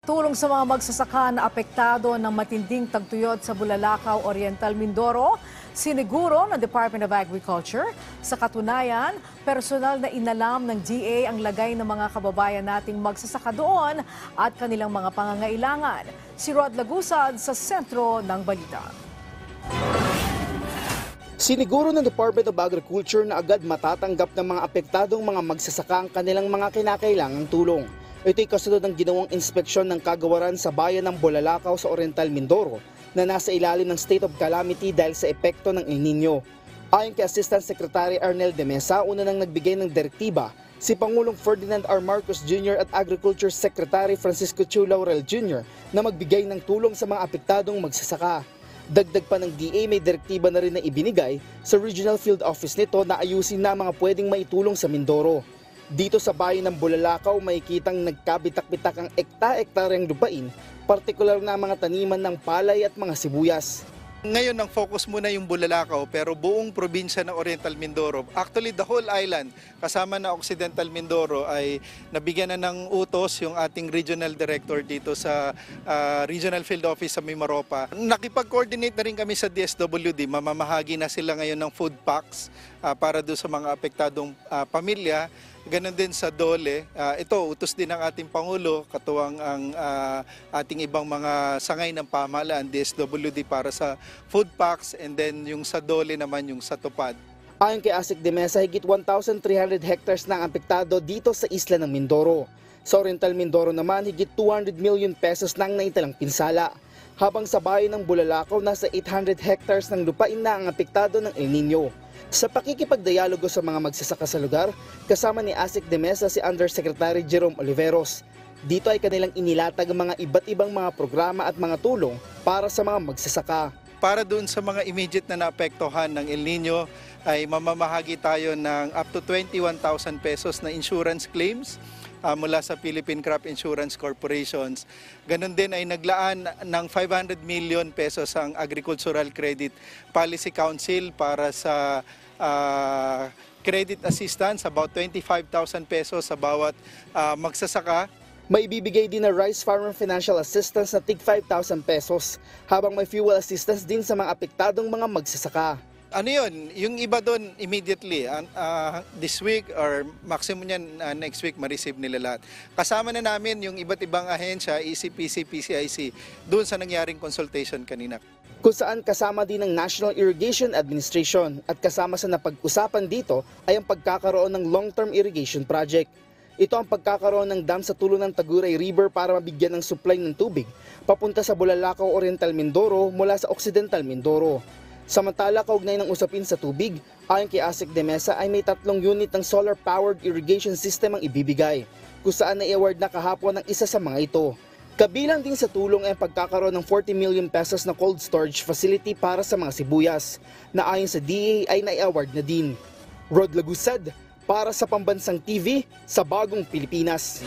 Tulong sa mga magsasaka na apektado ng matinding tagtuyot sa Bulalakaw, Oriental Mindoro, siniguro ng Department of Agriculture. Sa katunayan, personal na inalam ng DA ang lagay ng mga kababayan nating magsasaka doon at kanilang mga pangangailangan. Si Rod Lagusad sa sentro ng balita. Siniguro ng Department of Agriculture na agad matatanggap ng mga apektadong mga magsasaka ang kanilang mga kinakailangang tulong. Ito'y kasunod ng ginawang inspeksyon ng kagawaran sa bayan ng Bulalakaw sa Oriental Mindoro na nasa ilalim ng state of calamity dahil sa epekto ng El Nino. Ayon kay Assistant Secretary Arnel de Mesa, una nang nagbigay ng direktiba si Pangulong Ferdinand R. Marcos Jr. at Agriculture Secretary Francisco Chu Laurel Jr. na magbigay ng tulong sa mga apektadong magsasaka. Dagdag pa ng DA, may direktiba na rin na ibinigay sa Regional Field Office nito na ayusin na mga pwedeng maitulong sa Mindoro. Dito sa bayan ng Bulalakaw, makikitang nagkabitak-bitak ang ekta-ektaryang lupain, partikular na mga taniman ng palay at mga sibuyas. Ngayon ang focus muna yung Bulalakaw pero buong probinsya ng Oriental Mindoro, actually the whole island kasama na Occidental Mindoro ay nabigyan na ng utos yung ating regional director dito sa Regional Field Office sa Mimaropa. Nakipag-coordinate na rin kami sa DSWD, mamamahagi na sila ngayon ng food packs para doon sa mga apektadong pamilya. Ganon din sa Dole. Ito, utos din ng ating Pangulo, katuwang ang ating ibang mga sangay ng pamahalaan, DSWD para sa food packs, and then yung sa Dole naman yung sa Tupad. Ayon kay Asik de Mesa, higit 1,300 hectares na ang apektado dito sa isla ng Mindoro. Sa Oriental Mindoro naman, higit 200 million pesos na ang naitalang pinsala. Habang sa bayan ng Bulalakaw, nasa 800 hectares ng lupain na ang apektado ng El Nino. Sa pakikipagdialogo sa mga magsasaka sa lugar, kasama ni Asik de Mesa si Undersecretary Jerome Oliveros. Dito ay kanilang inilatag ang mga iba't ibang mga programa at mga tulong para sa mga magsasaka. Para doon sa mga immediate na naapektuhan ng El Nino ay mamamahagi tayo ng up to 21,000 pesos na insurance claims mula sa Philippine Crop Insurance Corporations. Ganon din ay naglaan ng 500 million pesos ang Agricultural Credit Policy Council para sa credit assistance, about 25,000 pesos sa bawat magsasaka. May ibibigay din na Rice Farmer Financial Assistance na tig 5,000 pesos, habang may fuel assistance din sa mga apektadong mga magsasaka. Ano yun? Yung iba doon immediately, this week or maximum yan next week, ma-receive nila lahat. Kasama na namin yung iba't ibang ahensya, ECPC, PCIC, doon sa nangyaring consultation kanina. Kung saan kasama din ng National Irrigation Administration at kasama sa napag-usapan dito ay ang pagkakaroon ng long-term irrigation project. Ito ang pagkakaroon ng dam sa tulo ng Taguray River para mabigyan ng supply ng tubig papunta sa Bulalakaw, Oriental Mindoro mula sa Occidental Mindoro. Samantala, kaugnay ng usapin sa tubig, ayon kay Asik de Mesa ay may 3 unit ng solar-powered irrigation system ang ibibigay, kung saan na-award na kahapon ng isa sa mga ito. Kabilang din sa tulong ay ang pagkakaroon ng 40 million pesos na cold storage facility para sa mga sibuyas, na ayon sa DA ay na-award na din. Rod Lagusad, para sa Pambansang TV, sa Bagong Pilipinas.